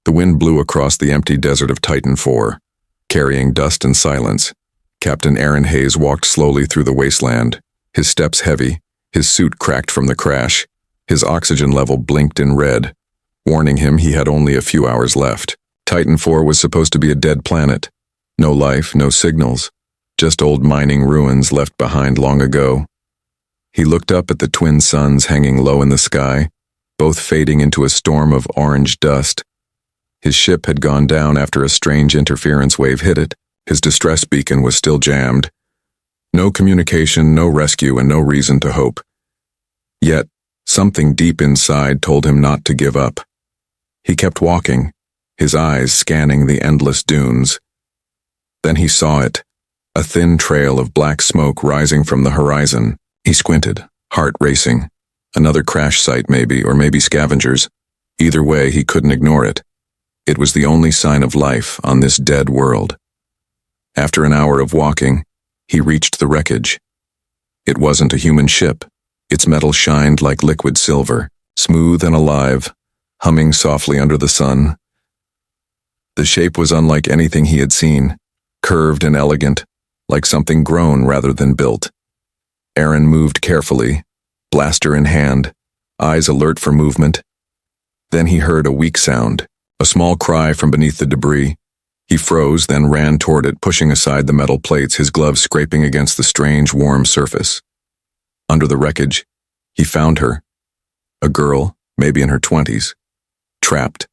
The wind blew across the empty desert of Titan IV, carrying dust and silence. Captain Aaron Hayes walked slowly through the wasteland, his steps heavy, his suit cracked from the crash. His oxygen level blinked in red, warning him he had only a few hours left. Titan IV was supposed to be a dead planet. No life, no signals, just old mining ruins left behind long ago. He looked up at the twin suns hanging low in the sky, both fading into a storm of orange dust. His ship had gone down after a strange interference wave hit it. His distress beacon was still jammed. No communication, no rescue, and no reason to hope. Yet, something deep inside told him not to give up. He kept walking, his eyes scanning the endless dunes. Then he saw it, a thin trail of black smoke rising from the horizon. He squinted, heart racing. Another crash site maybe, or maybe scavengers. Either way, he couldn't ignore it. It was the only sign of life on this dead world. After an hour of walking, he reached the wreckage. It wasn't a human ship. Its metal shined like liquid silver, smooth and alive, humming softly under the sun. The shape was unlike anything he had seen, curved and elegant, like something grown rather than built. Aaron moved carefully, blaster in hand, eyes alert for movement. Then he heard a weak sound, a small cry from beneath the debris. He froze, then ran toward it, pushing aside the metal plates, his gloves scraping against the strange, warm surface. Under the wreckage, he found her. A girl, maybe in her 20s, trapped,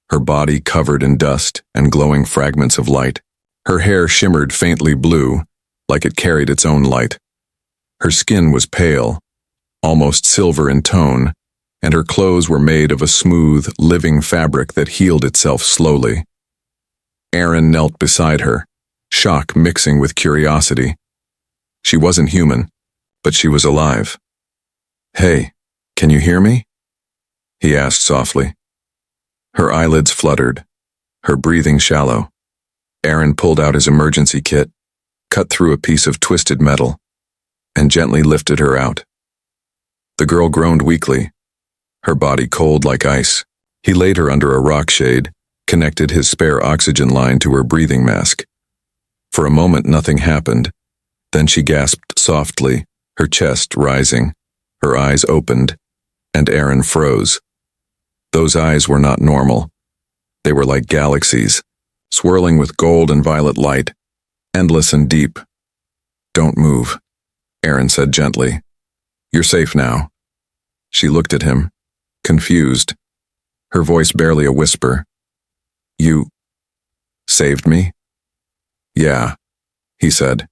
her body covered in dust and glowing fragments of light. Her hair shimmered faintly blue, like it carried its own light. Her skin was pale, almost silver in tone, and her clothes were made of a smooth, living fabric that healed itself slowly. Aaron knelt beside her, shock mixing with curiosity. She wasn't human, but she was alive. "Hey, can you hear me?" he asked softly. Her eyelids fluttered, her breathing shallow. Aaron pulled out his emergency kit, cut through a piece of twisted metal, and gently lifted her out. The girl groaned weakly, her body cold like ice. He laid her under a rock shade, connected his spare oxygen line to her breathing mask. For a moment nothing happened. Then she gasped softly, her chest rising, her eyes opened, and Aaron froze. Those eyes were not normal. They were like galaxies, swirling with gold and violet light, endless and deep. "Don't move," Aaron said gently. "You're safe now." She looked at him, confused, her voice barely a whisper. "You saved me?" "Yeah," he said,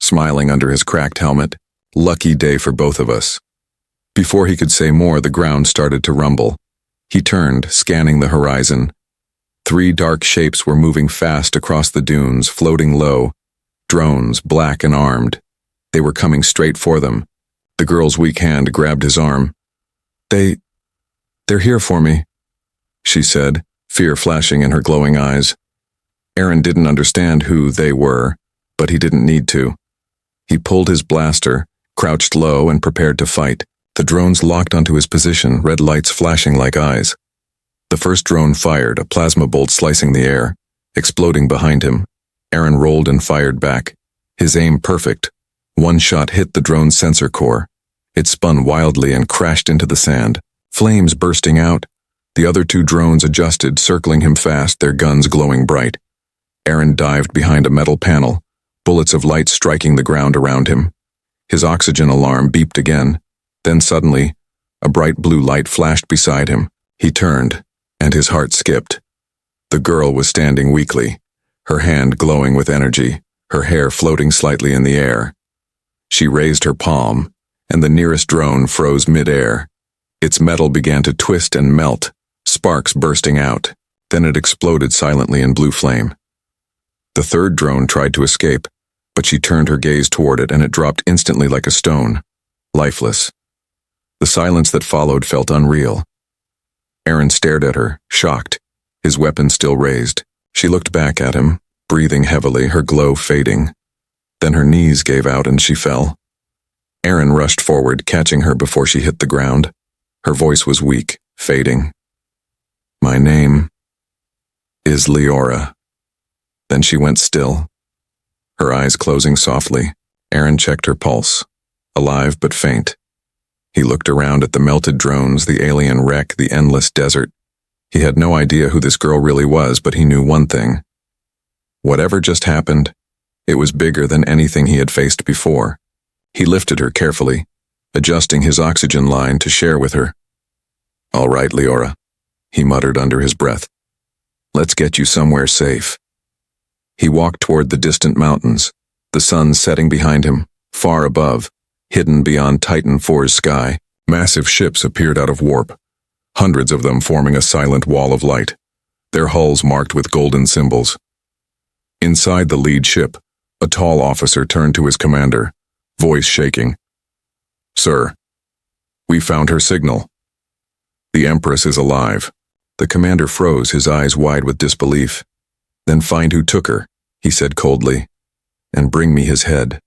smiling under his cracked helmet. "Lucky day for both of us." Before he could say more, the ground started to rumble. He turned, scanning the horizon. 3 dark shapes were moving fast across the dunes, floating low. Drones, black and armed. They were coming straight for them. The girl's weak hand grabbed his arm. They're here for me," she said, fear flashing in her glowing eyes. Aaron didn't understand who they were, but he didn't need to. He pulled his blaster, crouched low, and prepared to fight. The drones locked onto his position, red lights flashing like eyes. The first drone fired, a plasma bolt slicing the air, exploding behind him. Aaron rolled and fired back, his aim perfect. One shot hit the drone's sensor core. It spun wildly and crashed into the sand, flames bursting out. The other 2 drones adjusted, circling him fast, their guns glowing bright. Aaron dived behind a metal panel, bullets of light striking the ground around him. His oxygen alarm beeped again. Then suddenly, a bright blue light flashed beside him. He turned, and his heart skipped. The girl was standing weakly, her hand glowing with energy, her hair floating slightly in the air. She raised her palm, and the nearest drone froze mid-air. Its metal began to twist and melt, sparks bursting out. Then it exploded silently in blue flame. The third drone tried to escape, but she turned her gaze toward it, and it dropped instantly like a stone, lifeless. The silence that followed felt unreal. Aaron stared at her, shocked, his weapon still raised. She looked back at him, breathing heavily, her glow fading. Then her knees gave out and she fell. Aaron rushed forward, catching her before she hit the ground. Her voice was weak, fading. "My name," Is Leora. Then she went still, her eyes closing softly. Aaron checked her pulse, alive but faint. He looked around at the melted drones, the alien wreck, the endless desert. He had no idea who this girl really was, but he knew one thing. Whatever just happened, it was bigger than anything he had faced before. He lifted her carefully, adjusting his oxygen line to share with her. "All right, Leora," he muttered under his breath. "Let's get you somewhere safe." He walked toward the distant mountains, the sun setting behind him, far above, hidden beyond Titan IV's sky. Massive ships appeared out of warp, hundreds of them forming a silent wall of light, their hulls marked with golden symbols. Inside the lead ship, a tall officer turned to his commander, voice shaking. "Sir, we found her signal. The Empress is alive." The commander froze, his eyes wide with disbelief. "Then find who took her," he said coldly, "and bring me his head."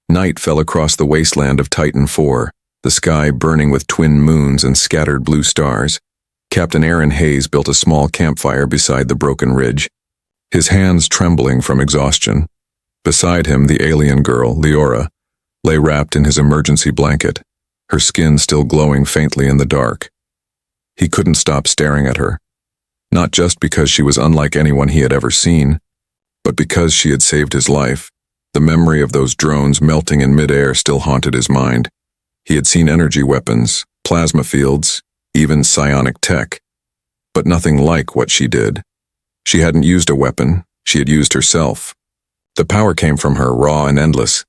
Night fell across the wasteland of Titan IV, the sky burning with twin moons and scattered blue stars. Captain Aaron Hayes built a small campfire beside the broken ridge, his hands trembling from exhaustion. Beside him, the alien girl, Leora, lay wrapped in his emergency blanket, her skin still glowing faintly in the dark. He couldn't stop staring at her, not just because she was unlike anyone he had ever seen, but because she had saved his life. The memory of those drones melting in midair still haunted his mind. He had seen energy weapons, plasma fields, even psionic tech, but nothing like what she did. She hadn't used a weapon, she had used herself. The power came from her, raw and endless,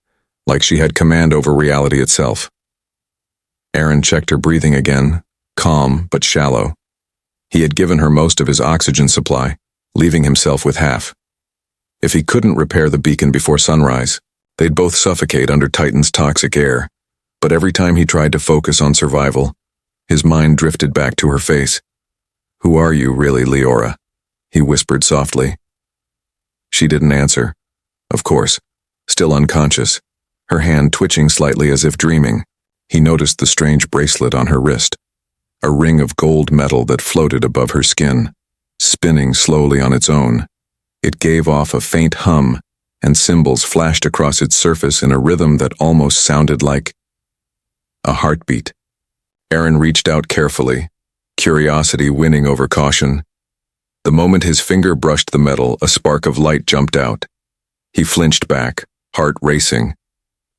like she had command over reality itself. Aaron checked her breathing again, calm but shallow. He had given her most of his oxygen supply, leaving himself with half. If he couldn't repair the beacon before sunrise, they'd both suffocate under Titan's toxic air. But every time he tried to focus on survival, his mind drifted back to her face. "Who are you, really, Leora?" he whispered softly. She didn't answer. Of course, still unconscious, her hand twitching slightly as if dreaming. He noticed the strange bracelet on her wrist, a ring of gold metal that floated above her skin, spinning slowly on its own. It gave off a faint hum, and symbols flashed across its surface in a rhythm that almost sounded like a heartbeat. Aaron reached out carefully, curiosity winning over caution. The moment his finger brushed the metal, a spark of light jumped out. He flinched back, heart racing.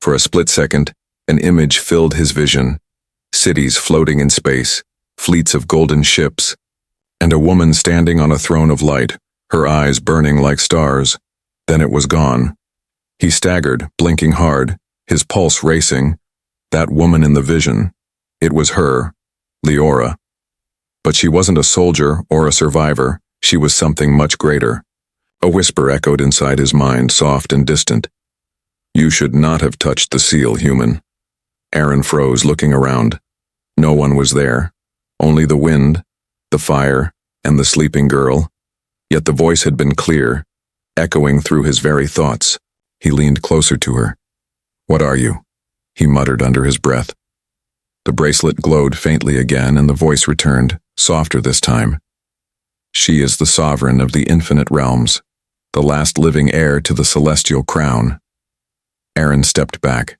For a split second, an image filled his vision. Cities floating in space, fleets of golden ships, and a woman standing on a throne of light, her eyes burning like stars. Then it was gone. He staggered, blinking hard, his pulse racing. That woman in the vision. It was her, Leora. But she wasn't a soldier or a survivor. She was something much greater. A whisper echoed inside his mind, soft and distant. "You should not have touched the seal, human." Aaron froze, looking around. No one was there. Only the wind, the fire, and the sleeping girl. Yet the voice had been clear, echoing through his very thoughts. He leaned closer to her. "What are you?" he muttered under his breath. The bracelet glowed faintly again, and the voice returned, softer this time. "She is the sovereign of the infinite realms, the last living heir to the celestial crown." Aaron stepped back,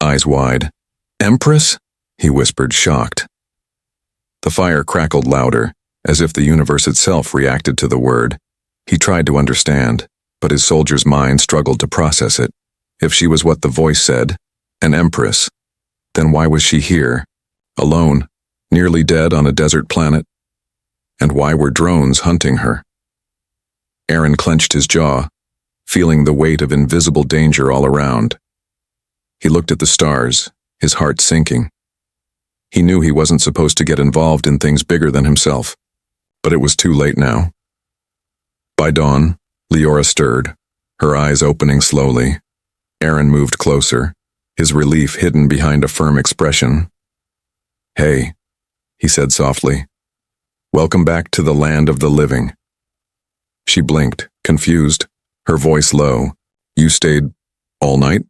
eyes wide. "Empress?" he whispered, shocked. The fire crackled louder, as if the universe itself reacted to the word. He tried to understand, but his soldier's mind struggled to process it. If she was what the voice said, an empress, then why was she here, alone, nearly dead on a desert planet? And why were drones hunting her? Aaron clenched his jaw, feeling the weight of invisible danger all around. He looked at the stars, his heart sinking. He knew he wasn't supposed to get involved in things bigger than himself, but it was too late now. By dawn, Leora stirred, her eyes opening slowly. Aaron moved closer, his relief hidden behind a firm expression. "Hey," he said softly. "Welcome back to the land of the living." She blinked, confused, her voice low. "You stayed all night?"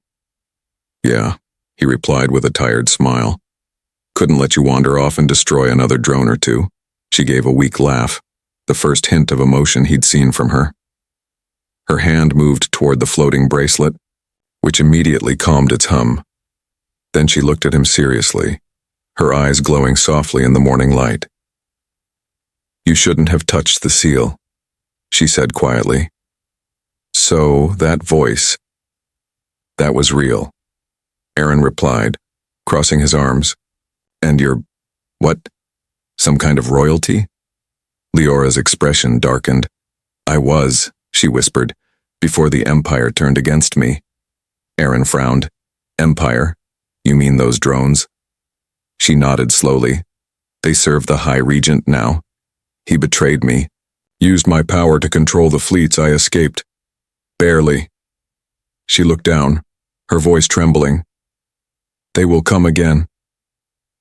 "Yeah," he replied with a tired smile. "Couldn't let you wander off and destroy another drone or two." She gave a weak laugh, the first hint of emotion he'd seen from her. Her hand moved toward the floating bracelet, which immediately calmed its hum. Then she looked at him seriously, her eyes glowing softly in the morning light. "You shouldn't have touched the seal," she said quietly. "So, that voice, that was real," Aaron replied, crossing his arms. "And you're, what, some kind of royalty?" Leora's expression darkened. "I was," she whispered, "before the Empire turned against me." Aaron frowned. "Empire? You mean those drones?" She nodded slowly. "They serve the High Regent now. He betrayed me, used my power to control the fleets I escaped. Barely." She looked down, her voice trembling. "They will come again.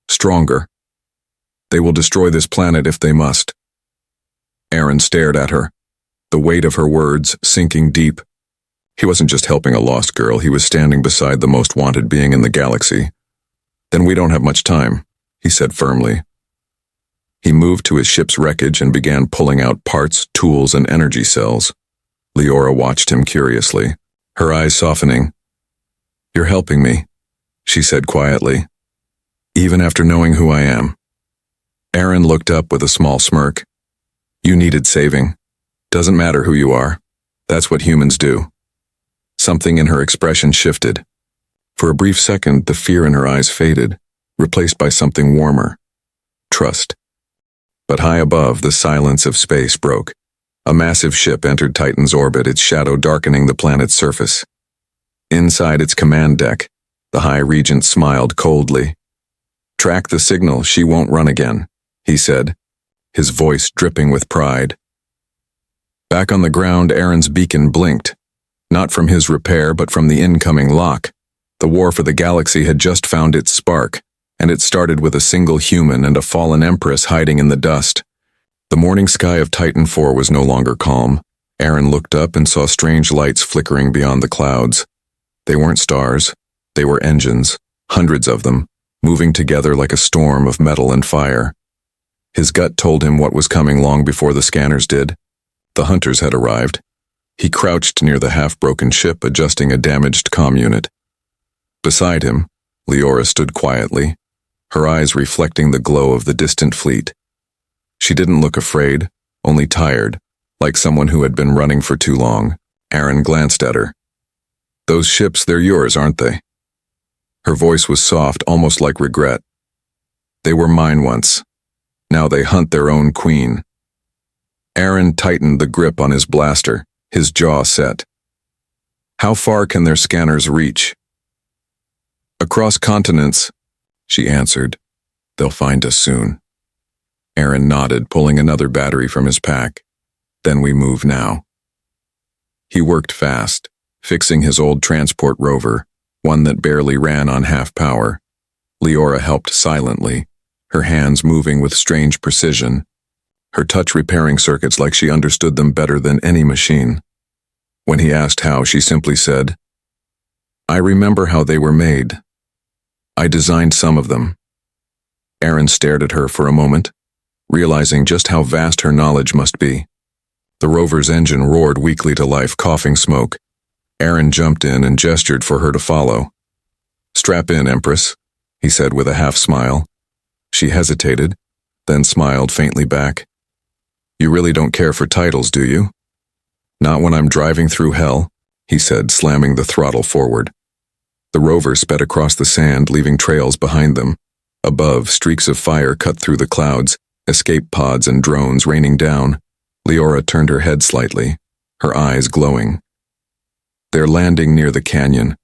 Stronger. They will destroy this planet if they must." Aaron stared at her, the weight of her words sinking deep. He wasn't just helping a lost girl, he was standing beside the most wanted being in the galaxy. "Then we don't have much time," he said firmly. He moved to his ship's wreckage and began pulling out parts, tools, and energy cells. Leora watched him curiously, her eyes softening. "You're helping me," she said quietly, "even after knowing who I am." Aaron looked up with a small smirk. "You needed saving. Doesn't matter who you are. That's what humans do." Something in her expression shifted. For a brief second, the fear in her eyes faded, replaced by something warmer. Trust. But high above, the silence of space broke. A massive ship entered Titan's orbit, its shadow darkening the planet's surface. Inside its command deck, the High Regent smiled coldly. "Track the signal, she won't run again," he said, his voice dripping with pride. Back on the ground, Aaron's beacon blinked, not from his repair but from the incoming lock. The war for the galaxy had just found its spark, and it started with a single human and a fallen empress hiding in the dust. The morning sky of Titan IV was no longer calm. Aaron looked up and saw strange lights flickering beyond the clouds. They weren't stars, they were engines, hundreds of them, moving together like a storm of metal and fire. His gut told him what was coming long before the scanners did. The hunters had arrived. He crouched near the half-broken ship, adjusting a damaged comm unit. Beside him, Leora stood quietly, her eyes reflecting the glow of the distant fleet. She didn't look afraid, only tired, like someone who had been running for too long. Aaron glanced at her. "Those ships, they're yours, aren't they?" Her voice was soft, almost like regret. "They were mine once. Now they hunt their own queen." Aaron tightened the grip on his blaster, his jaw set. "How far can their scanners reach?" "Across continents," she answered. "They'll find us soon." Aaron nodded, pulling another battery from his pack. "Then we move now." He worked fast, fixing his old transport rover, one that barely ran on half power. Leora helped silently, her hands moving with strange precision, her touch repairing circuits like she understood them better than any machine. When he asked how, she simply said, "I remember how they were made. I designed some of them." Aaron stared at her for a moment, realizing just how vast her knowledge must be. The rover's engine roared weakly to life, coughing smoke. Aaron jumped in and gestured for her to follow. "Strap in, Empress," he said with a half-smile. She hesitated, then smiled faintly back. "You really don't care for titles, do you?" "Not when I'm driving through hell," he said, slamming the throttle forward. The rover sped across the sand, leaving trails behind them. Above, streaks of fire cut through the clouds, escape pods and drones raining down. Leora turned her head slightly, her eyes glowing. "They're landing near the canyon,"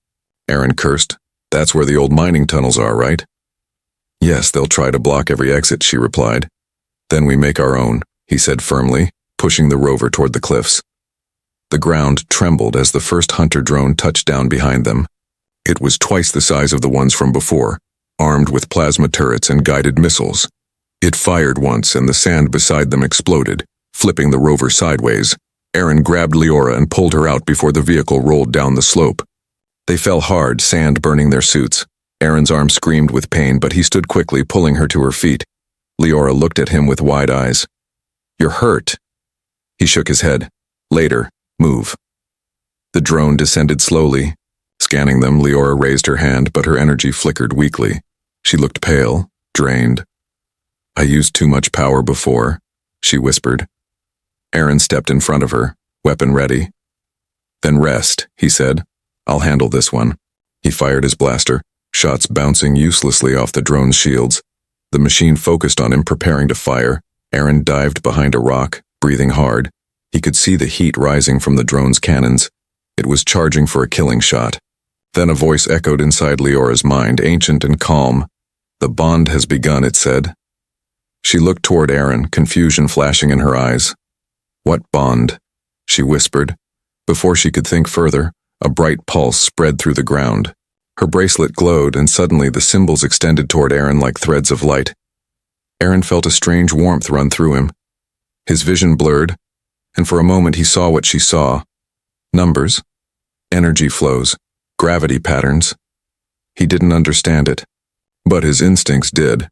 Aaron cursed. "That's where the old mining tunnels are, right?" "Yes, they'll try to block every exit," she replied. "Then we make our own," he said firmly, pushing the rover toward the cliffs. The ground trembled as the first hunter drone touched down behind them. It was twice the size of the ones from before, armed with plasma turrets and guided missiles. It fired once and the sand beside them exploded, flipping the rover sideways. Aaron grabbed Leora and pulled her out before the vehicle rolled down the slope. They fell hard, sand burning their suits. Aaron's arm screamed with pain, but he stood quickly, pulling her to her feet. Leora looked at him with wide eyes. "You're hurt." He shook his head. "Later. Move." The drone descended slowly. Scanning them, Leora raised her hand, but her energy flickered weakly. She looked pale, drained. "I used too much power before," she whispered. Aaron stepped in front of her, weapon ready. "Then rest," he said. "I'll handle this one." He fired his blaster, shots bouncing uselessly off the drone's shields. The machine focused on him, preparing to fire. Aaron dived behind a rock, breathing hard. He could see the heat rising from the drone's cannons. It was charging for a killing shot. Then a voice echoed inside Leora's mind, ancient and calm. "The bond has begun," it said. She looked toward Aaron, confusion flashing in her eyes. "What bond?" she whispered. Before she could think further, a bright pulse spread through the ground. Her bracelet glowed, and suddenly the symbols extended toward Aaron like threads of light. Aaron felt a strange warmth run through him. His vision blurred, and for a moment he saw what she saw. Numbers, energy flows, gravity patterns. He didn't understand it, but his instincts did.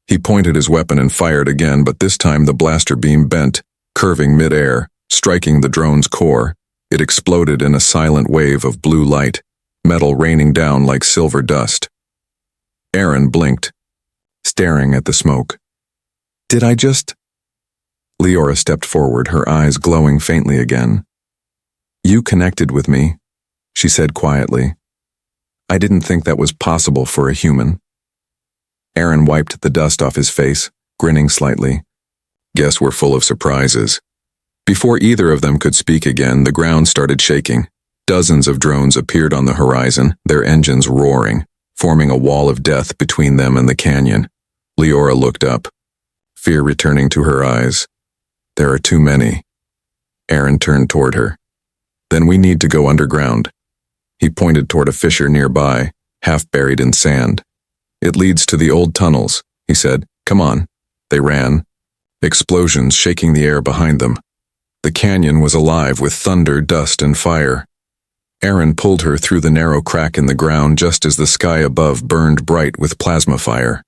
He pointed his weapon and fired again, but this time the blaster beam bent, curving mid-air, striking the drone's core. It exploded in a silent wave of blue light, metal raining down like silver dust. Aaron blinked, staring at the smoke. "Did I just—" Leora stepped forward, her eyes glowing faintly again. "You connected with me," she said quietly. "I didn't think that was possible for a human." Aaron wiped the dust off his face, grinning slightly. "Guess we're full of surprises." Before either of them could speak again, the ground started shaking. Dozens of drones appeared on the horizon, their engines roaring, forming a wall of death between them and the canyon. Leora looked up, fear returning to her eyes. "There are too many." Aaron turned toward her. "Then we need to go underground." He pointed toward a fissure nearby, half buried in sand. "It leads to the old tunnels," he said. "Come on." They ran, explosions shaking the air behind them. The canyon was alive with thunder, dust, and fire. Aaron pulled her through the narrow crack in the ground just as the sky above burned bright with plasma fire.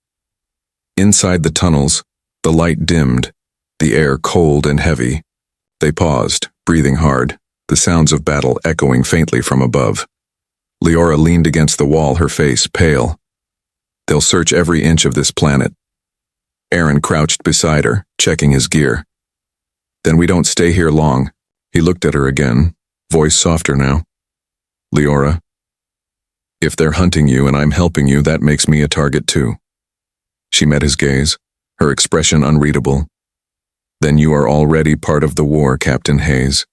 Inside the tunnels, the light dimmed, the air cold and heavy. They paused, breathing hard, the sounds of battle echoing faintly from above. Leora leaned against the wall, her face pale. "They'll search every inch of this planet." Aaron crouched beside her, checking his gear. "Then we don't stay here long." He looked at her again, voice softer now. "Leora, if they're hunting you and I'm helping you, that makes me a target too." She met his gaze, her expression unreadable. "Then you are already part of the war, Captain Hayes,"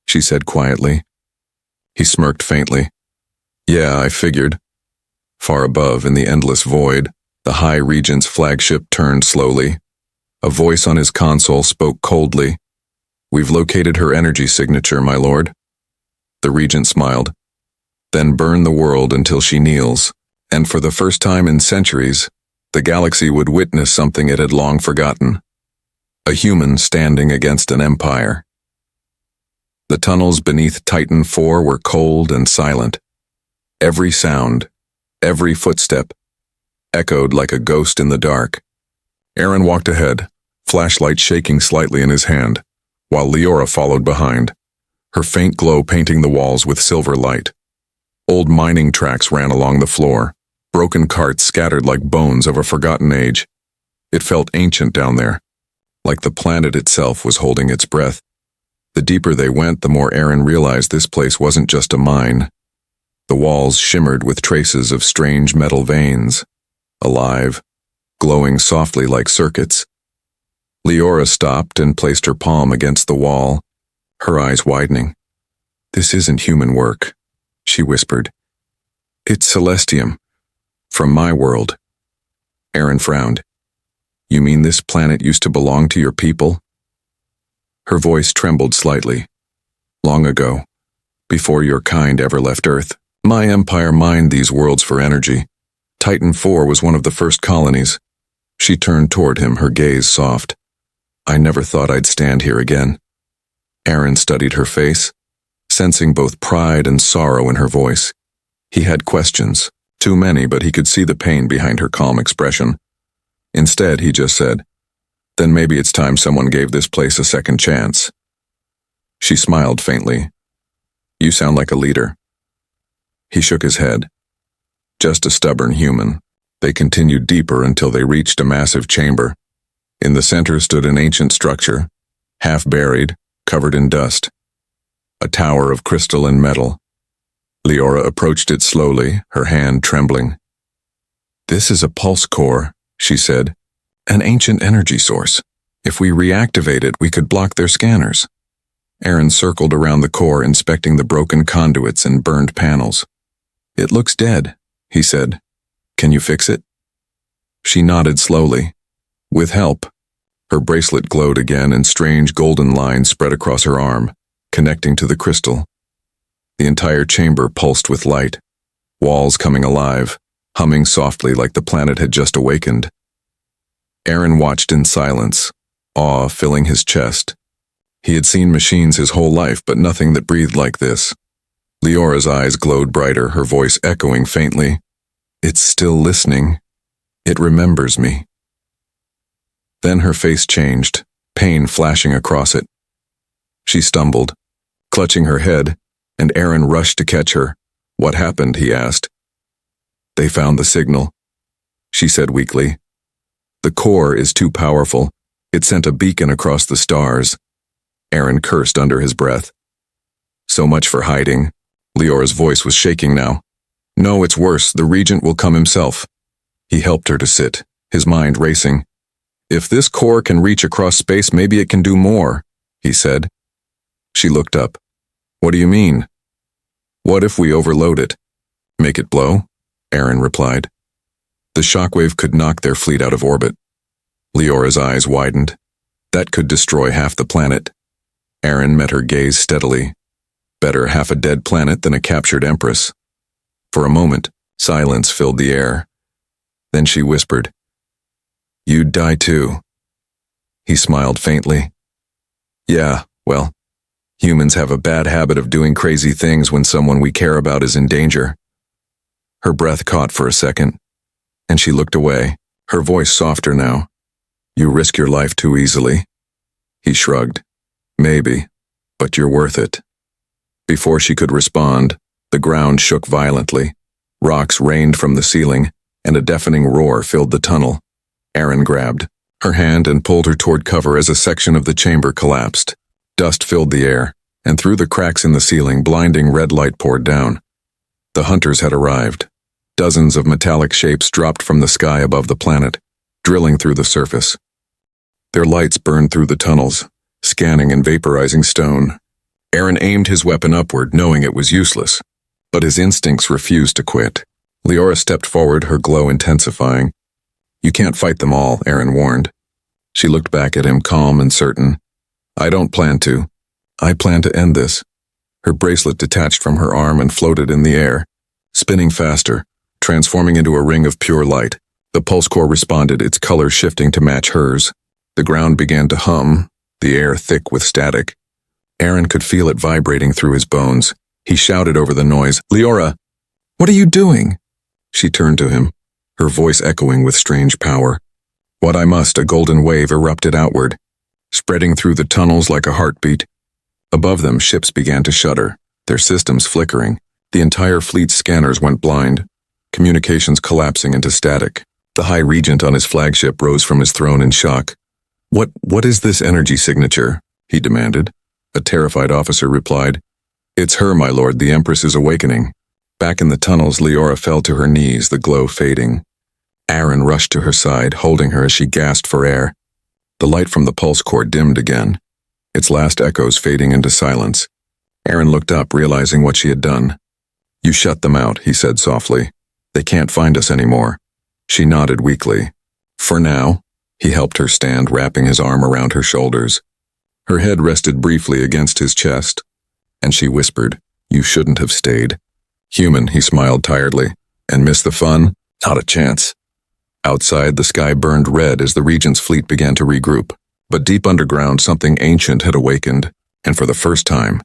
she said quietly. He smirked faintly. "Yeah, I figured." Far above, in the endless void, the High Regent's flagship turned slowly. A voice on his console spoke coldly. "We've located her energy signature, my lord." The Regent smiled. "Then burn the world until she kneels." And for the first time in centuries, the galaxy would witness something it had long forgotten. A human standing against an empire. The tunnels beneath Titan IV were cold and silent. Every sound, every footstep, echoed like a ghost in the dark. Aaron walked ahead, flashlight shaking slightly in his hand, while Leora followed behind, her faint glow painting the walls with silver light. Old mining tracks ran along the floor, broken carts scattered like bones of a forgotten age. It felt ancient down there, like the planet itself was holding its breath. The deeper they went, the more Aaron realized this place wasn't just a mine. The walls shimmered with traces of strange metal veins, alive, glowing softly like circuits. Leora stopped and placed her palm against the wall, her eyes widening. "This isn't human work," she whispered. "It's Celestium, from my world." Aaron frowned. "You mean this planet used to belong to your people?" Her voice trembled slightly. "Long ago, before your kind ever left Earth, my empire mined these worlds for energy. Titan IV was one of the first colonies." She turned toward him, her gaze soft. "I never thought I'd stand here again." Aaron studied her face, sensing both pride and sorrow in her voice. He had questions, too many, but he could see the pain behind her calm expression. Instead, he just said, "Then maybe it's time someone gave this place a second chance." She smiled faintly. "You sound like a leader." He shook his head. "Just a stubborn human." They continued deeper until they reached a massive chamber. In the center stood an ancient structure, half buried, covered in dust. A tower of crystal and metal. Leora approached it slowly, her hand trembling. "This is a pulse core," she said. "An ancient energy source. If we reactivate it, we could block their scanners." Aaron circled around the core, inspecting the broken conduits and burned panels. "It looks dead," he said. "Can you fix it?" She nodded slowly. With help. Her bracelet glowed again, and strange golden lines spread across her arm, connecting to the crystal. The entire chamber pulsed with light, walls coming alive, humming softly like the planet had just awakened. Aaron watched in silence, awe filling his chest. He had seen machines his whole life, but nothing that breathed like this. Leora's eyes glowed brighter, her voice echoing faintly. "It's still listening. It remembers me." Then her face changed, pain flashing across it. She stumbled, clutching her head, and Aaron rushed to catch her. "What happened?" he asked. "They found the signal," she said weakly. "The core is too powerful. It sent a beacon across the stars." Aaron cursed under his breath. "So much for hiding." Leora's voice was shaking now. "No, it's worse. The regent will come himself." He helped her to sit, his mind racing. "If this core can reach across space, maybe it can do more," he said. She looked up. "What do you mean?" "What if we overload it?" "Make it blow?" Aaron replied. "The shockwave could knock their fleet out of orbit." Leora's eyes widened. "That could destroy half the planet." Aaron met her gaze steadily. Better half a dead planet than a captured empress. For a moment, silence filled the air. Then she whispered, "You'd die too." He smiled faintly. "Yeah, well, humans have a bad habit of doing crazy things when someone we care about is in danger." Her breath caught for a second, and she looked away, her voice softer now. "You risk your life too easily." He shrugged. "Maybe, but you're worth it." Before she could respond, the ground shook violently. Rocks rained from the ceiling, and a deafening roar filled the tunnel. Aaron grabbed her hand and pulled her toward cover as a section of the chamber collapsed. Dust filled the air, and through the cracks in the ceiling, blinding red light poured down. The hunters had arrived. Dozens of metallic shapes dropped from the sky above the planet, drilling through the surface. Their lights burned through the tunnels, scanning and vaporizing stone. Aaron aimed his weapon upward, knowing it was useless, but his instincts refused to quit. Leora stepped forward, her glow intensifying. "You can't fight them all," Aaron warned. She looked back at him, calm and certain. "I don't plan to. I plan to end this." Her bracelet detached from her arm and floated in the air, spinning faster, transforming into a ring of pure light. The pulse core responded, its color shifting to match hers. The ground began to hum, the air thick with static. Aaron could feel it vibrating through his bones. He shouted over the noise, "Leora, what are you doing?" She turned to him, her voice echoing with strange power. "What I must," a golden wave erupted outward, spreading through the tunnels like a heartbeat. Above them, ships began to shudder, their systems flickering. The entire fleet's scanners went blind, communications collapsing into static. The High Regent on his flagship rose from his throne in shock. What is this energy signature?" he demanded. A terrified officer replied, "It's her, my lord, the Empress is awakening." Back in the tunnels, Leora fell to her knees, the glow fading. Aaron rushed to her side, holding her as she gasped for air. The light from the pulse core dimmed again, its last echoes fading into silence. Aaron looked up, realizing what she had done. "You shut them out," he said softly. "They can't find us anymore." She nodded weakly. "For now." He helped her stand, wrapping his arm around her shoulders. Her head rested briefly against his chest, and she whispered, "You shouldn't have stayed." "Human," he smiled tiredly. "And miss the fun? Not a chance." Outside, the sky burned red as the Regent's fleet began to regroup. But deep underground, something ancient had awakened, and for the first time,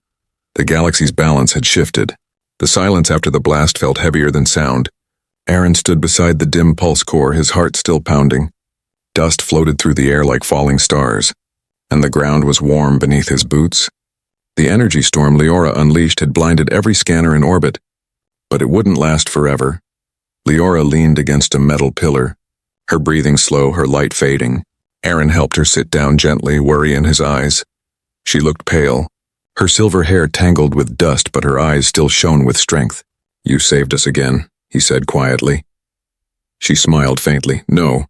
the galaxy's balance had shifted. The silence after the blast felt heavier than sound. Aaron stood beside the dim pulse core, his heart still pounding. Dust floated through the air like falling stars, and the ground was warm beneath his boots. The energy storm Leora unleashed had blinded every scanner in orbit, but it wouldn't last forever. Leora leaned against a metal pillar, her breathing slow, her light fading. Aaron helped her sit down gently, worry in his eyes. She looked pale, her silver hair tangled with dust, but her eyes still shone with strength. "You saved us again," he said quietly. She smiled faintly. "No,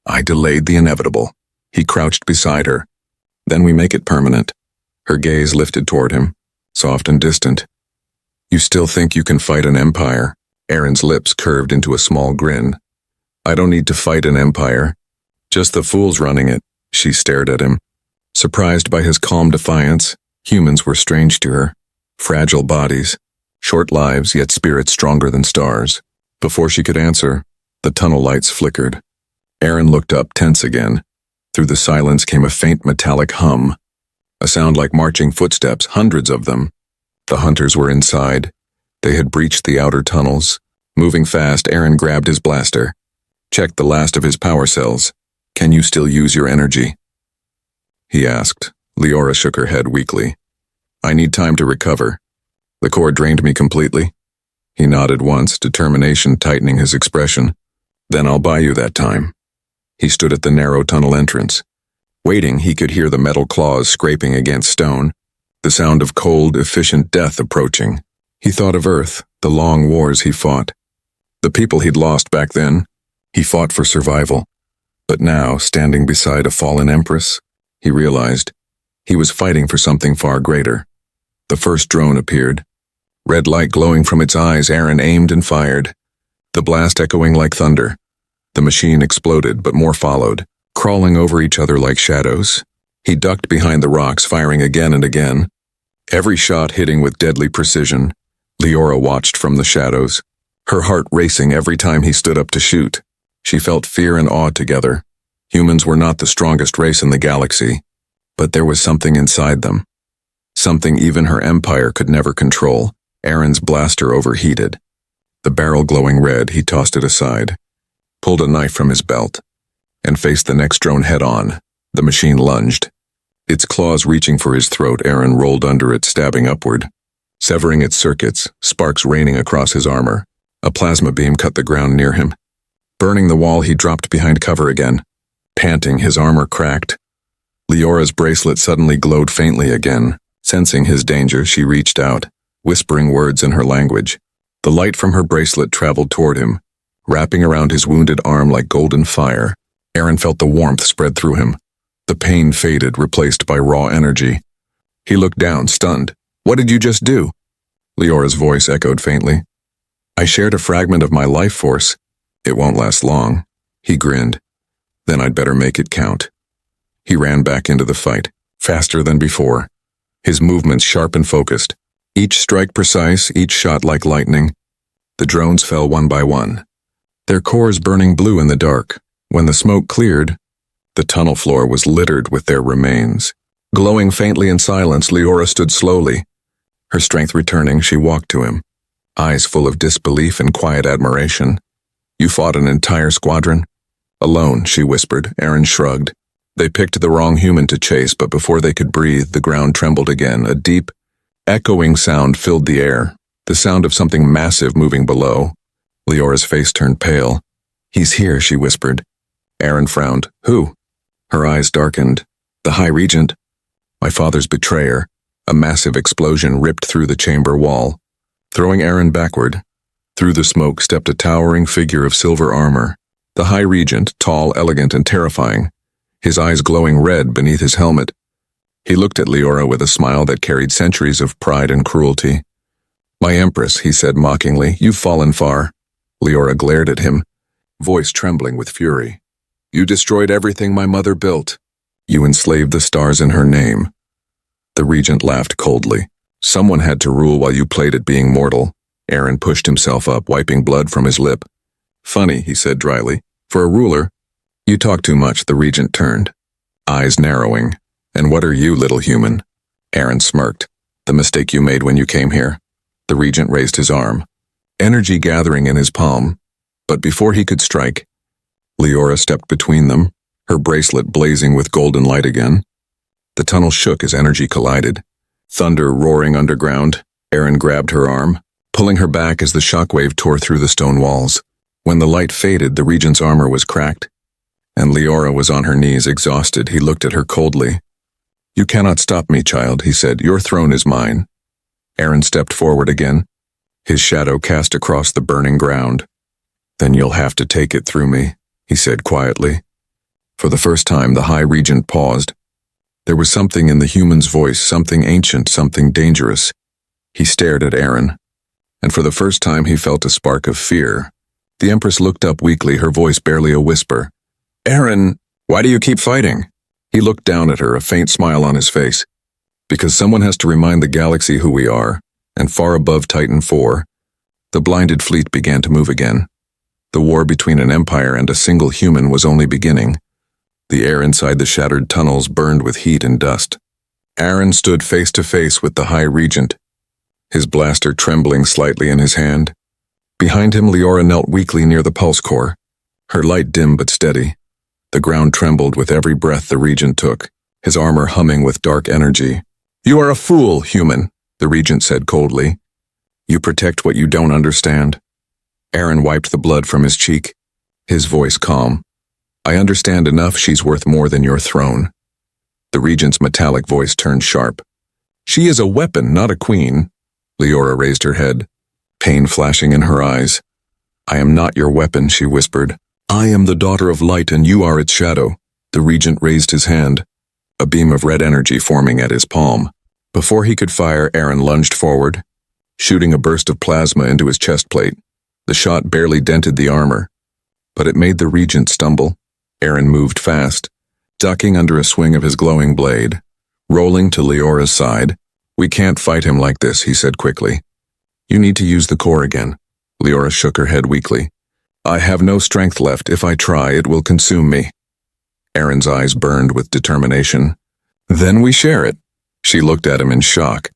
I delayed the inevitable." He crouched beside her. "Then we make it permanent." Her gaze lifted toward him, soft and distant. "You still think you can fight an empire?" Aaron's lips curved into a small grin. "I don't need to fight an empire. Just the fools running it." She stared at him. Surprised by his calm defiance, humans were strange to her. Fragile bodies, short lives, yet spirits stronger than stars. Before she could answer, the tunnel lights flickered. Aaron looked up, tense again. Through the silence came a faint metallic hum, a sound like marching footsteps, hundreds of them. The hunters were inside. They had breached the outer tunnels. Moving fast, Aaron grabbed his blaster, checked the last of his power cells. "Can you still use your energy?" he asked. Leora shook her head weakly. "I need time to recover. The core drained me completely." He nodded once, determination tightening his expression. "Then I'll buy you that time." He stood at the narrow tunnel entrance. Waiting, he could hear the metal claws scraping against stone, the sound of cold, efficient death approaching. He thought of Earth, the long wars he fought, the people he'd lost back then. He fought for survival. But now, standing beside a fallen empress, he realized he was fighting for something far greater. The first drone appeared. Red light glowing from its eyes, Aaron aimed and fired, the blast echoing like thunder. The machine exploded, but more followed, crawling over each other like shadows. He ducked behind the rocks, firing again and again, every shot hitting with deadly precision. Leora watched from the shadows, her heart racing every time he stood up to shoot. She felt fear and awe together. Humans were not the strongest race in the galaxy, but there was something inside them. Something even her empire could never control. Aaron's blaster overheated. The barrel glowing red, he tossed it aside, pulled a knife from his belt, and faced the next drone head-on. The machine lunged, its claws reaching for his throat. Aaron rolled under it, stabbing upward, severing its circuits, sparks raining across his armor. A plasma beam cut the ground near him. Burning the wall, he dropped behind cover again. Panting, his armor cracked. Leora's bracelet suddenly glowed faintly again. Sensing his danger, she reached out, whispering words in her language. The light from her bracelet traveled toward him, wrapping around his wounded arm like golden fire. Aaron felt the warmth spread through him. The pain faded, replaced by raw energy. He looked down, stunned. "What did you just do?" Leora's voice echoed faintly. "I shared a fragment of my life force. It won't last long." He grinned. "Then I'd better make it count." He ran back into the fight, faster than before, his movements sharp and focused, each strike precise, each shot like lightning. The drones fell one by one, their cores burning blue in the dark. When the smoke cleared, the tunnel floor was littered with their remains. Glowing faintly in silence, Leora stood slowly. Her strength returning, she walked to him, eyes full of disbelief and quiet admiration. "You fought an entire squadron?" "Alone," she whispered. Aaron shrugged. They picked the wrong human to chase, but before they could breathe, the ground trembled again. A deep, echoing sound filled the air, the sound of something massive moving below. Leora's face turned pale. "He's here," she whispered. Aaron frowned. "Who?" Her eyes darkened. "The High Regent." "My father's betrayer." A massive explosion ripped through the chamber wall, throwing Aaron backward. Through the smoke stepped a towering figure of silver armor. The High Regent, tall, elegant, and terrifying, his eyes glowing red beneath his helmet. He looked at Leora with a smile that carried centuries of pride and cruelty. "My Empress," he said mockingly, "you've fallen far." Leora glared at him, voice trembling with fury. "You destroyed everything my mother built. You enslaved the stars in her name." The Regent laughed coldly. "Someone had to rule while you played at being mortal." Aaron pushed himself up, wiping blood from his lip. "Funny," he said dryly. "For a ruler, you talk too much." The Regent turned, eyes narrowing. "And what are you, little human?" Aaron smirked. "The mistake you made when you came here." The Regent raised his arm, energy gathering in his palm. But before he could strike, Leora stepped between them, her bracelet blazing with golden light again. The tunnel shook as energy collided. Thunder roaring underground. Aaron grabbed her arm, pulling her back as the shockwave tore through the stone walls. When the light faded, the regent's armor was cracked, and Leora was on her knees, exhausted. He looked at her coldly. "You cannot stop me, child," he said. "Your throne is mine." Aaron stepped forward again, his shadow cast across the burning ground. "Then you'll have to take it through me," he said quietly. For the first time, the High Regent paused. There was something in the human's voice, something ancient, something dangerous. He stared at Aaron, and for the first time he felt a spark of fear. The Empress looked up weakly, her voice barely a whisper. "Aaron, why do you keep fighting?" He looked down at her, a faint smile on his face. "Because someone has to remind the galaxy who we are, and far above Titan IV." The blinded fleet began to move again. The war between an empire and a single human was only beginning. The air inside the shattered tunnels burned with heat and dust. Aaron stood face to face with the High Regent, his blaster trembling slightly in his hand. Behind him, Leora knelt weakly near the pulse core, her light dim but steady. The ground trembled with every breath the Regent took, his armor humming with dark energy. "You are a fool, human," the Regent said coldly. "You protect what you don't understand." Aaron wiped the blood from his cheek, his voice calm. "I understand enough. She's worth more than your throne." The Regent's metallic voice turned sharp. "She is a weapon, not a queen." Leora raised her head, pain flashing in her eyes. "I am not your weapon," she whispered. "I am the daughter of light, and you are its shadow." The Regent raised his hand, a beam of red energy forming at his palm. Before he could fire, Aaron lunged forward, shooting a burst of plasma into his chest plate. The shot barely dented the armor, but it made the Regent stumble. Aaron moved fast, ducking under a swing of his glowing blade, rolling to Leora's side. "We can't fight him like this," he said quickly. "You need to use the core again." Leora shook her head weakly. "I have no strength left. If I try, it will consume me." Aaron's eyes burned with determination. "Then we share it." She looked at him in shock.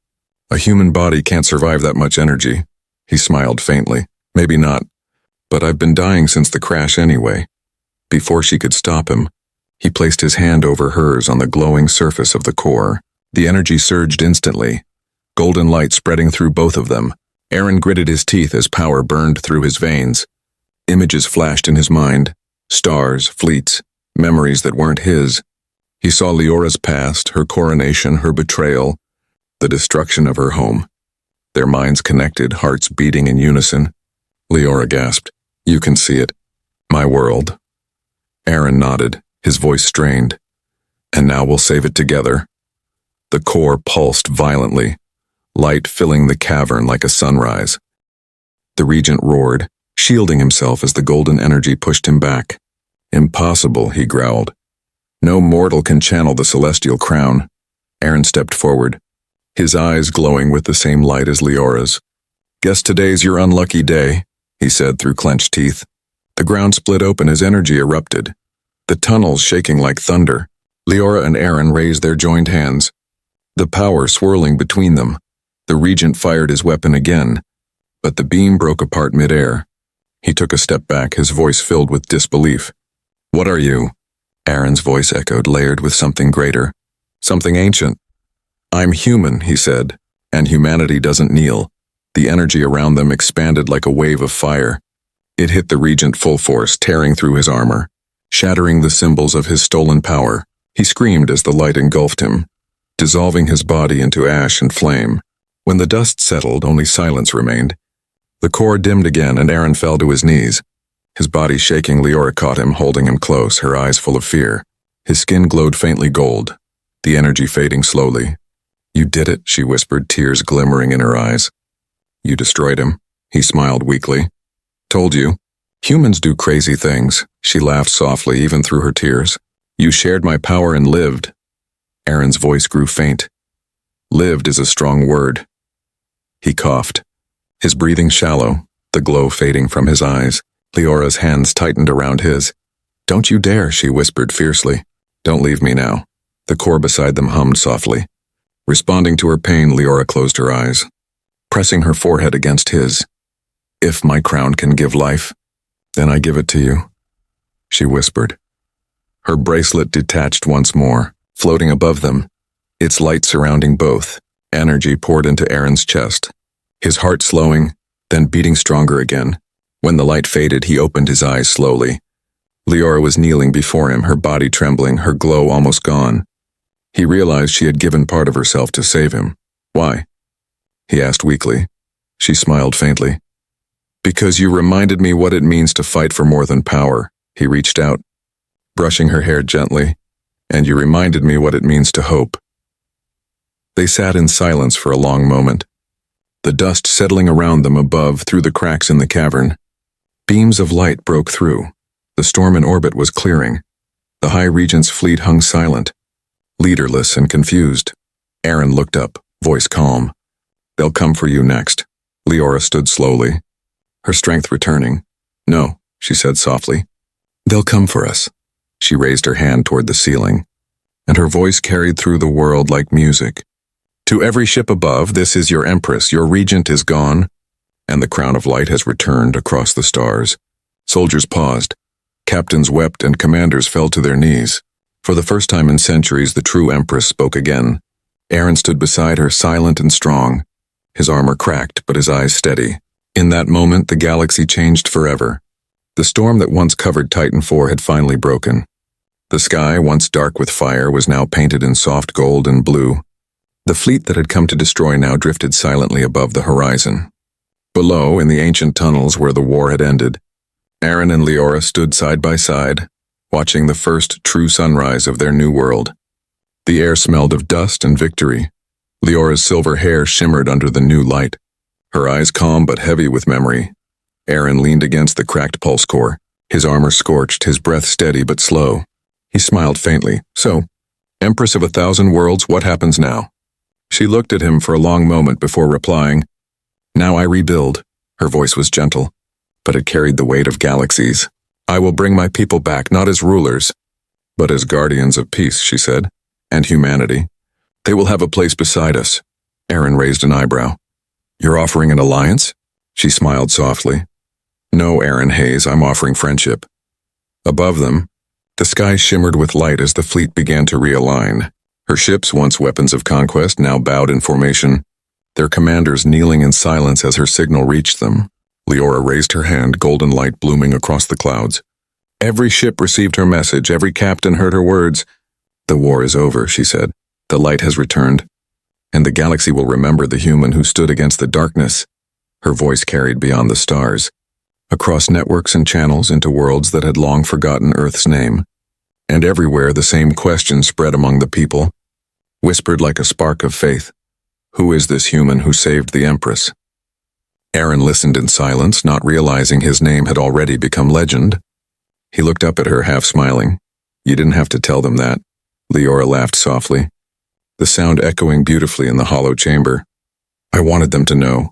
"A human body can't survive that much energy." He smiled faintly. "Maybe not, but I've been dying since the crash anyway." Before she could stop him, he placed his hand over hers on the glowing surface of the core. The energy surged instantly, golden light spreading through both of them. Aaron gritted his teeth as power burned through his veins. Images flashed in his mind, stars, fleets, memories that weren't his. He saw Leora's past, her coronation, her betrayal, the destruction of her home. Their minds connected, hearts beating in unison. Leora gasped. "You can see it. My world." Aaron nodded, his voice strained. "And now we'll save it together." The core pulsed violently, light filling the cavern like a sunrise. The Regent roared, shielding himself as the golden energy pushed him back. "Impossible," he growled. "No mortal can channel the celestial crown." Aaron stepped forward, his eyes glowing with the same light as Leora's. "Guess today's your unlucky day," he said through clenched teeth. The ground split open as energy erupted, the tunnels shaking like thunder. Leora and Aaron raised their joined hands, the power swirling between them. The Regent fired his weapon again, but the beam broke apart midair. He took a step back, his voice filled with disbelief. "What are you?" Aaron's voice echoed, layered with something greater, something ancient. "I'm human," he said, "and humanity doesn't kneel." The energy around them expanded like a wave of fire. It hit the Regent full force, tearing through his armor, shattering the symbols of his stolen power. He screamed as the light engulfed him, dissolving his body into ash and flame. When the dust settled, only silence remained. The core dimmed again, and Aaron fell to his knees. His body shaking, Leora caught him, holding him close, her eyes full of fear. His skin glowed faintly gold, the energy fading slowly. "You did it," she whispered, tears glimmering in her eyes. "You destroyed him," he smiled weakly. "Told you. Humans do crazy things." She laughed softly, even through her tears. "You shared my power and lived." Aaron's voice grew faint. "Lived is a strong word." He coughed, his breathing shallow, the glow fading from his eyes. Leora's hands tightened around his. "Don't you dare," she whispered fiercely. "Don't leave me now." The core beside them hummed softly. Responding to her pain, Leora closed her eyes, pressing her forehead against his. "If my crown can give life, then I give it to you," she whispered. Her bracelet detached once more, floating above them, its light surrounding both. Energy poured into Aaron's chest, his heart slowing, then beating stronger again. When the light faded, he opened his eyes slowly. Leora was kneeling before him, her body trembling, her glow almost gone. He realized she had given part of herself to save him. Why? He asked weakly. She smiled faintly. Because you reminded me what it means to fight for more than power. He reached out, brushing her hair gently, and you reminded me what it means to hope. They sat in silence for a long moment, the dust settling around them above through the cracks in the cavern. Beams of light broke through. The storm in orbit was clearing. The High Regent's fleet hung silent, leaderless and confused. Aaron looked up, voice calm. They'll come for you next. Leora stood slowly, her strength returning. No, she said softly. They'll come for us. She raised her hand toward the ceiling, and her voice carried through the world like music. To every ship above, this is your empress, your regent is gone, and the crown of light has returned across the stars. Soldiers paused. Captains wept and commanders fell to their knees. For the first time in centuries, the true empress spoke again. Aaron stood beside her, silent and strong, his armor cracked but his eyes steady. In that moment, the galaxy changed forever. The storm that once covered Titan IV had finally broken. The sky, once dark with fire, was now painted in soft gold and blue. The fleet that had come to destroy now drifted silently above the horizon. Below, in the ancient tunnels where the war had ended, Aaron and Leora stood side by side, watching the first true sunrise of their new world. The air smelled of dust and victory. Leora's silver hair shimmered under the new light, her eyes calm but heavy with memory. Aaron leaned against the cracked pulse core, his armor scorched, his breath steady but slow. He smiled faintly. So, Empress of 1,000 worlds, what happens now? She looked at him for a long moment before replying. Now I rebuild. Her voice was gentle, but it carried the weight of galaxies. I will bring my people back, not as rulers, but as guardians of peace, she said, and humanity. They will have a place beside us. Aaron raised an eyebrow. You're offering an alliance? She smiled softly. No, Aaron Hayes, I'm offering friendship. Above them, the sky shimmered with light as the fleet began to realign. Her ships, once weapons of conquest, now bowed in formation, their commanders kneeling in silence as her signal reached them. Leora raised her hand, golden light blooming across the clouds. Every ship received her message, every captain heard her words. The war is over, she said. The light has returned, and the galaxy will remember the human who stood against the darkness. Her voice carried beyond the stars, across networks and channels into worlds that had long forgotten Earth's name. And everywhere the same question spread among the people, whispered like a spark of faith. Who is this human who saved the Empress? Aaron listened in silence, not realizing his name had already become legend. He looked up at her, half smiling. You didn't have to tell them that. Leora laughed softly, the sound echoing beautifully in the hollow chamber. I wanted them to know.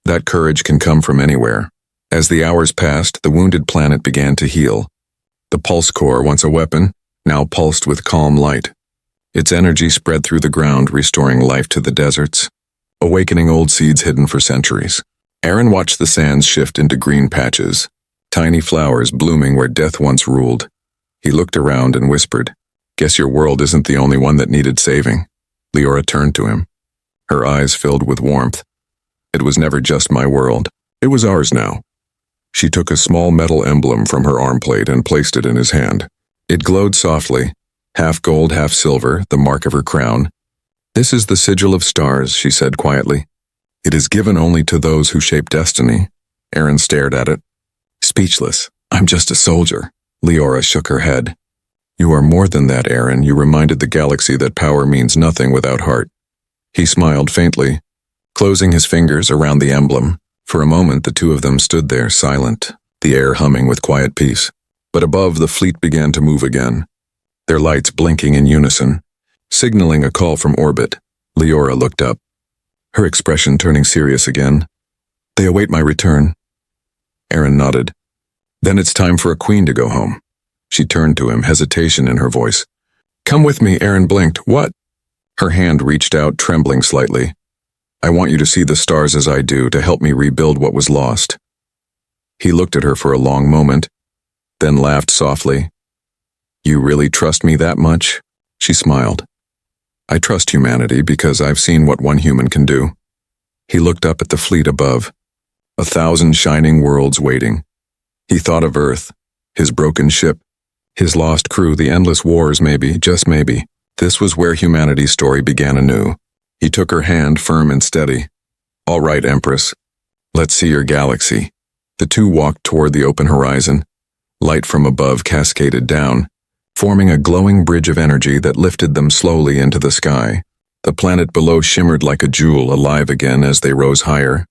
That courage can come from anywhere. As the hours passed, the wounded planet began to heal. The pulse core, once a weapon, now pulsed with calm light. Its energy spread through the ground, restoring life to the deserts, awakening old seeds hidden for centuries. Aaron watched the sands shift into green patches, tiny flowers blooming where death once ruled. He looked around and whispered, Guess your world isn't the only one that needed saving. Leora turned to him, her eyes filled with warmth. It was never just my world. It was ours now. She took a small metal emblem from her arm plate and placed it in his hand. It glowed softly, half gold, half silver, the mark of her crown. This is the sigil of stars, she said quietly. It is given only to those who shape destiny. Aaron stared at it, speechless. I'm just a soldier. Leora shook her head. You are more than that, Aaron. You reminded the galaxy that power means nothing without heart. He smiled faintly, closing his fingers around the emblem. For a moment, the two of them stood there, silent, the air humming with quiet peace. But above, the fleet began to move again, their lights blinking in unison, signaling a call from orbit. Leora looked up, her expression turning serious again. They await my return. Aaron nodded. Then it's time for a queen to go home. She turned to him, hesitation in her voice. Come with me, Aaron blinked. What? Her hand reached out, trembling slightly. I want you to see the stars as I do, to help me rebuild what was lost. He looked at her for a long moment, then laughed softly. You really trust me that much? She smiled. I trust humanity because I've seen what one human can do. He looked up at the fleet above, 1,000 shining worlds waiting. He thought of Earth, his broken ship, his lost crew, the endless wars maybe, just maybe. This was where humanity's story began anew. He took her hand, firm and steady. All right, Empress. Let's see your galaxy. The two walked toward the open horizon. Light from above cascaded down, forming a glowing bridge of energy that lifted them slowly into the sky. The planet below shimmered like a jewel, alive again as they rose higher.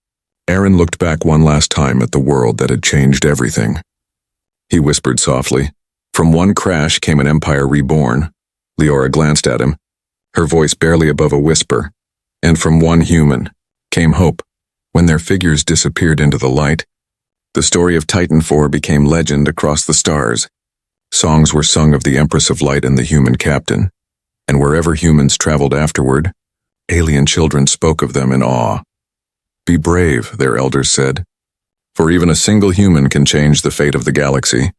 Aaron looked back one last time at the world that had changed everything. He whispered softly. From one crash came an empire reborn. Leora glanced at him, her voice barely above a whisper. And from one human came hope. When their figures disappeared into the light, the story of Titan IV became legend across the stars. Songs were sung of the Empress of Light and the human captain, and wherever humans traveled afterward, alien children spoke of them in awe. Be brave, their elders said, for even a single human can change the fate of the galaxy.